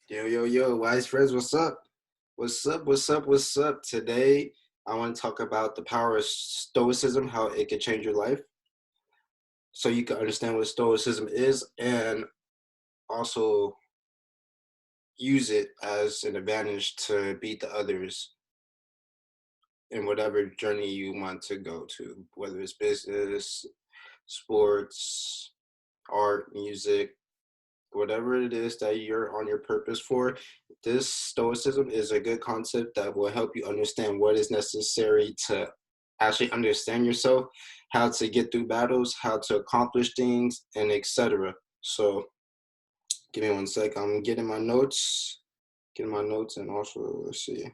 Yo, yo, yo, wise friends, what's up? What's up? What's up? What's up? Today, I want to talk about the power of Stoicism, how it can change your life, so you can understand what Stoicism is and also use it as an advantage to beat the others in whatever journey you want to go to, whether it's business, sports, art, music, whatever it is that you're on your purpose for. This stoicism is a good concept that will help you understand what is necessary to actually understand yourself, how to get through battles, how to accomplish things, and etc. So give me one sec. I'm getting my notes, and also let's see.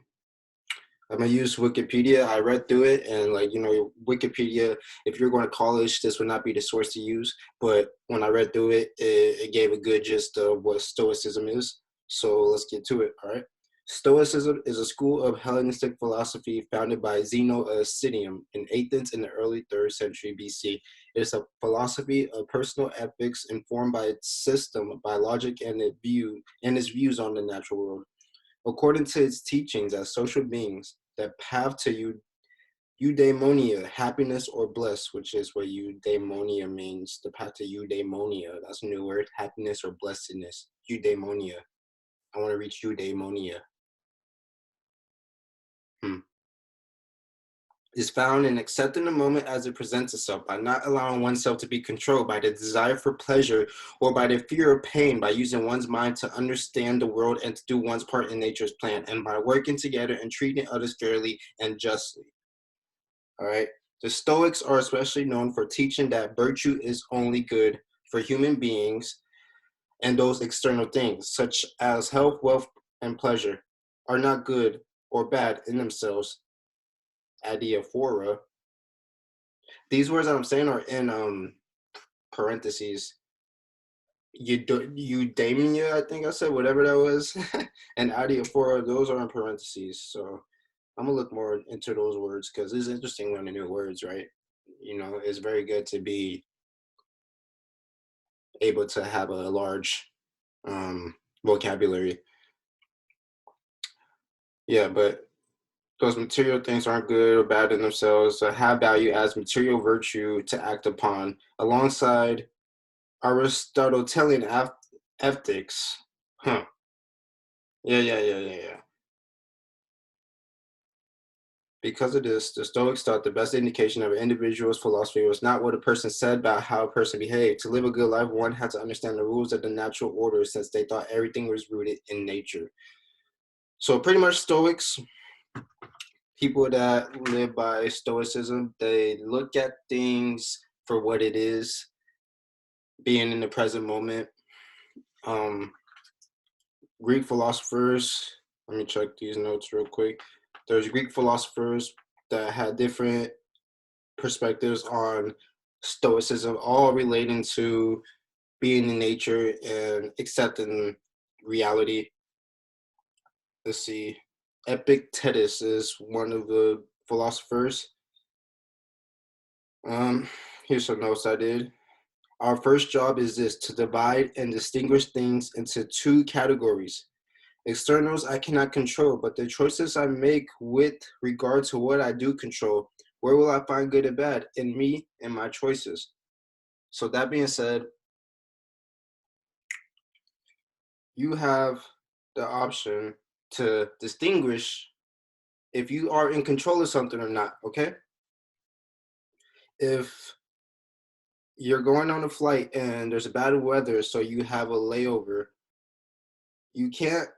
I'm gonna use Wikipedia. I read through it, and Wikipedia. If you're going to college, this would not be the source to use. But when I read through it gave a good gist of what Stoicism is. So let's get to it. All right. Stoicism is a school of Hellenistic philosophy founded by Zeno of Citium in Athens in the early 3rd century BC. It is a philosophy of personal ethics informed by its system by logic and its views on the natural world. According to its teachings as social beings, that path to eudaimonia, happiness or bliss, which is what eudaimonia means, the path to eudaimonia, that's a new word, happiness or blessedness, eudaimonia. I want to reach eudaimonia. Hmm. Is found in accepting the moment as it presents itself by not allowing oneself to be controlled by the desire for pleasure or by the fear of pain, by using one's mind to understand the world and to do one's part in nature's plan, and by working together and treating others fairly and justly. All right. The Stoics are especially known for teaching that virtue is only good for human beings, and those external things, such as health, wealth, and pleasure, are not good or bad in themselves. Adiaphora. These words that I'm saying are in parentheses. Eudaimonia, I think I said, whatever that was, and adiaphora, those are in parentheses. So I'm gonna look more into those words because it's interesting learning new words, right? It's very good to be able to have a large vocabulary. Yeah, but those material things aren't good or bad in themselves. So have value as material virtue to act upon, alongside Aristotelian ethics. Huh. Yeah, yeah, yeah, yeah, yeah. Because of this, the Stoics thought the best indication of an individual's philosophy was not what a person said about how a person behaved. To live a good life, one had to understand the rules of the natural order, since they thought everything was rooted in nature. So pretty much Stoics, people that live by Stoicism, they look at things for what it is, being in the present moment. Um, Greek philosophers, let me check these notes real quick. There's Greek philosophers that had different perspectives on Stoicism, all relating to being in nature and accepting reality. Let's see. Epictetus is one of the philosophers. Um, Here's some notes I did. Our first job is this: to divide and distinguish things into two categories. Externals I cannot control, but the choices I make with regard to what I do control. Where will I find good and bad? In me and my choices. So, that being said, you have the option to distinguish if you are in control of something or not, okay? If you're going on a flight and there's bad weather, so you have a layover, you can't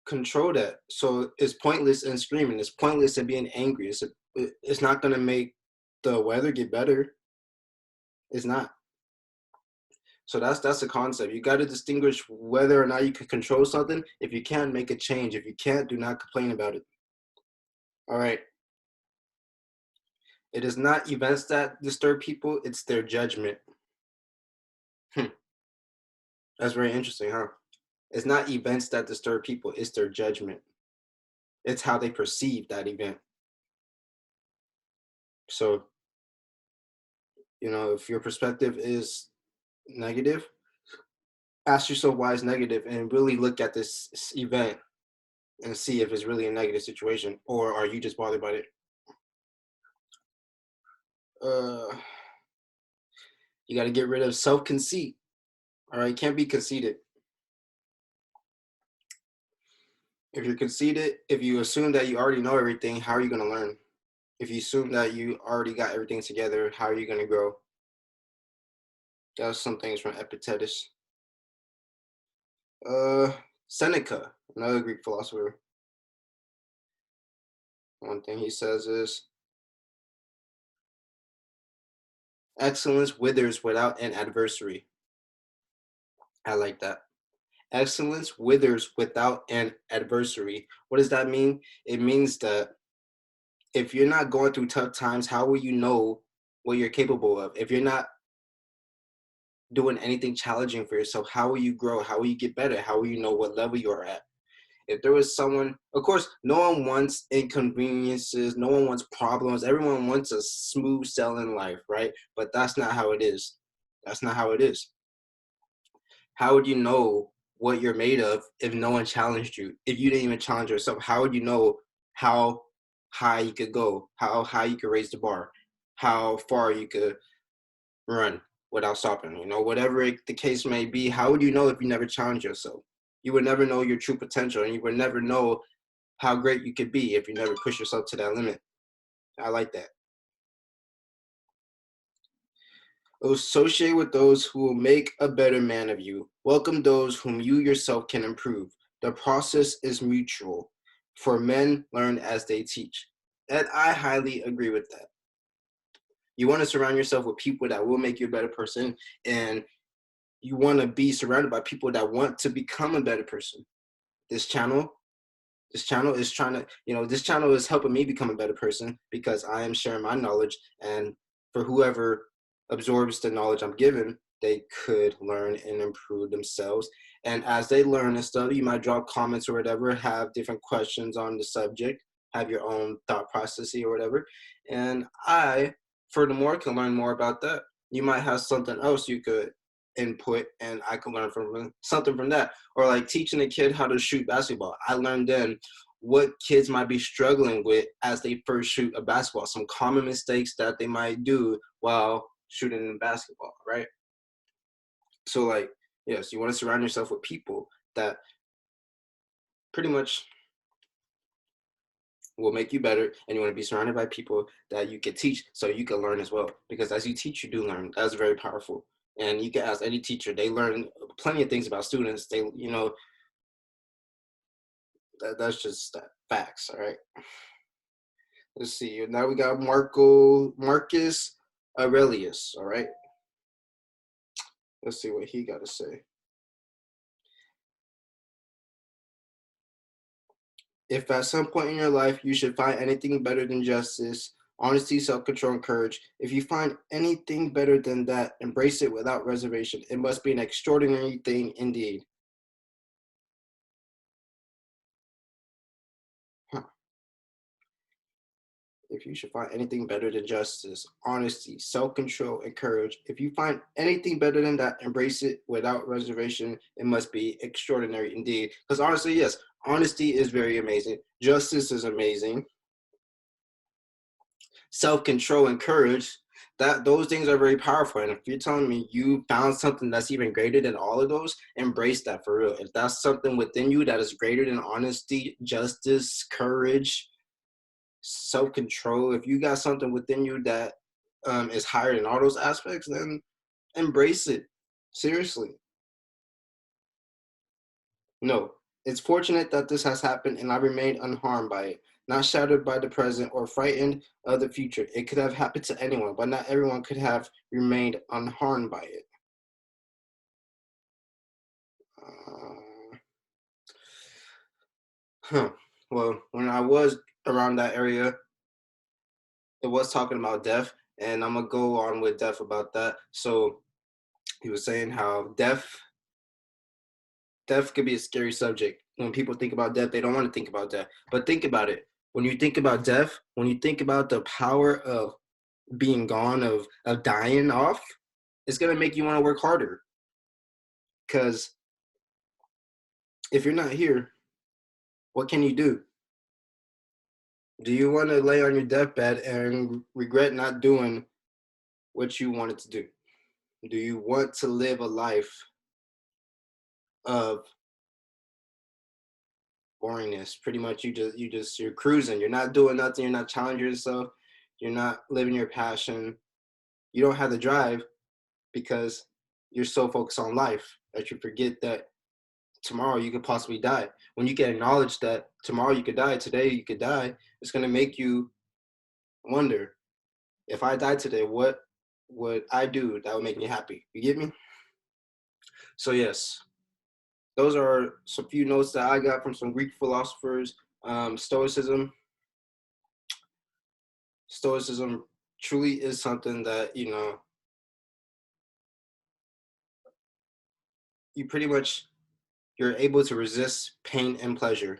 control that. So it's pointless in screaming. It's pointless in being angry. It's not going to make the weather get better. It's not. So that's the concept. You got to distinguish whether or not you can control something. If you can't, make a change. If you can't, do not complain about it. All right. It is not events that disturb people, it's their judgment. Hmm. That's very interesting, huh? It's not events that disturb people, it's their judgment. It's how they perceive that event. So, if your perspective is negative, ask yourself why it's negative and really look at this event and see if it's really a negative situation or are you just bothered by it. Uh, you got to get rid of self-conceit. All right, can't be conceited. If you're conceited, if you assume that you already know everything, how are you going to learn? If you assume that you already got everything together, how are you going to grow? That's some things from Epictetus. Uh, Seneca, another Greek philosopher. One thing he says is, excellence withers without an adversary. I like that. Excellence withers without an adversary. What does that mean? It means that if you're not going through tough times, how will you know what you're capable of? If you're not doing anything challenging for yourself, how will you grow? How will you get better? How will you know what level you're at? If there was someone, of course, no one wants inconveniences, no one wants problems. Everyone wants a smooth sailing life, right? But that's not how it is. That's not how it is. How would you know what you're made of if no one challenged you? If you didn't even challenge yourself, how would you know how high you could go, how high you could raise the bar, how far you could run without stopping? Whatever the case may be, how would you know if you never challenge yourself? You would never know your true potential, and you would never know how great you could be if you never push yourself to that limit. I like that. Associate with those who will make a better man of you. Welcome those whom you yourself can improve. The process is mutual, for men learn as they teach. And I highly agree with that. You want to surround yourself with people that will make you a better person, and you want to be surrounded by people that want to become a better person. This channel this channel is trying to, this channel is helping me become a better person because I am sharing my knowledge, and for whoever absorbs the knowledge I'm given, they could learn and improve themselves. And as they learn and stuff, you might drop comments or whatever, have different questions on the subject, have your own thought processing or whatever. And I, furthermore, can learn more about that. You might have something else you could input, and I could learn from something from that. Or like teaching a kid how to shoot basketball. I learned then what kids might be struggling with as they first shoot a basketball, some common mistakes that they might do while shooting in basketball, right? So like, yes, you want to surround yourself with people that pretty much will make you better, and you want to be surrounded by people that you can teach so you can learn as well, because as you teach, you do learn. That's very powerful. And you can ask any teacher, they learn plenty of things about students. They, that's just facts. All right, let's see, now we got Marcus Aurelius. All right, let's see what he got to say. If at some point in your life you should find anything better than justice, honesty, self-control, and courage, if you find anything better than that, embrace it without reservation. It must be an extraordinary thing indeed. Huh. If you should find anything better than justice, honesty, self-control, and courage, if you find anything better than that, embrace it without reservation. It must be extraordinary indeed. Because honestly, yes, honesty is very amazing. Justice is amazing. Self-control and courage, that those things are very powerful. And if you're telling me you found something that's even greater than all of those, embrace that for real. If that's something within you that is greater than honesty, justice, courage, self-control, if you got something within you that is higher than all those aspects, then embrace it. Seriously. No, it's fortunate that this has happened and I remained unharmed by it, not shattered by the present or frightened of the future. It could have happened to anyone, but not everyone could have remained unharmed by it. Uh, huh. Well, when I was around that area, it was talking about death, and I'm gonna go on with death about that. So he was saying how death could be a scary subject. When people think about death, they don't want to think about death. But think about it. When you think about death, when you think about the power of being gone, of dying off, it's gonna make you want to work harder. Because if you're not here, what can you do? Do you want to lay on your deathbed and regret not doing what you wanted to do? Do you want to live a life of boringness? Pretty much you're cruising. You're not doing nothing, you're not challenging yourself, you're not living your passion. You don't have the drive because you're so focused on life that you forget that tomorrow you could possibly die. When you can acknowledge that tomorrow you could die, today you could die, it's going to make you wonder, if I died today, what would I do that would make me happy? You get me? So yes, those are some few notes that I got from some Greek philosophers. Stoicism. Stoicism truly is something that, you pretty much, you're able to resist pain and pleasure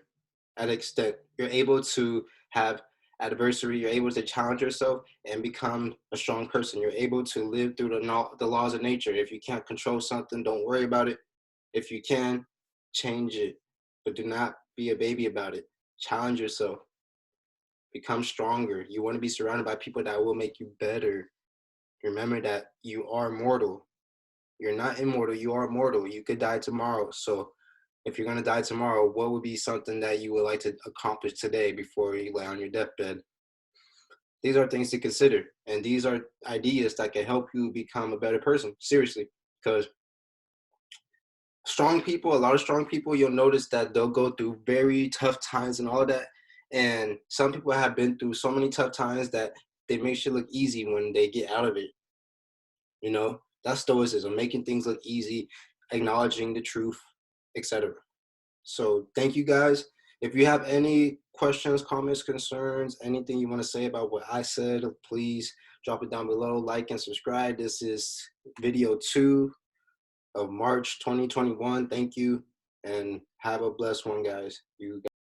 at an extent. You're able to have adversity. You're able to challenge yourself and become a strong person. You're able to live through the laws of nature. If you can't control something, don't worry about it. If you can, change it, but do not be a baby about it. Challenge yourself. Become stronger. You want to be surrounded by people that will make you better. Remember that you are mortal. You're not immortal. You are mortal. You could die tomorrow. So if you're going to die tomorrow, what would be something that you would like to accomplish today before you lay on your deathbed? These are things to consider. And these are ideas that can help you become a better person. Seriously. Because a lot of strong people, you'll notice that they'll go through very tough times and all of that. And some people have been through so many tough times that they make shit look easy when they get out of it. That's stoicism, making things look easy, acknowledging the truth, etc. So thank you guys. If you have any questions, comments, concerns, anything you want to say about what I said, please drop it down below. Like and subscribe. This is video 2 of March 2021. Thank you, and have a blessed one, guys. You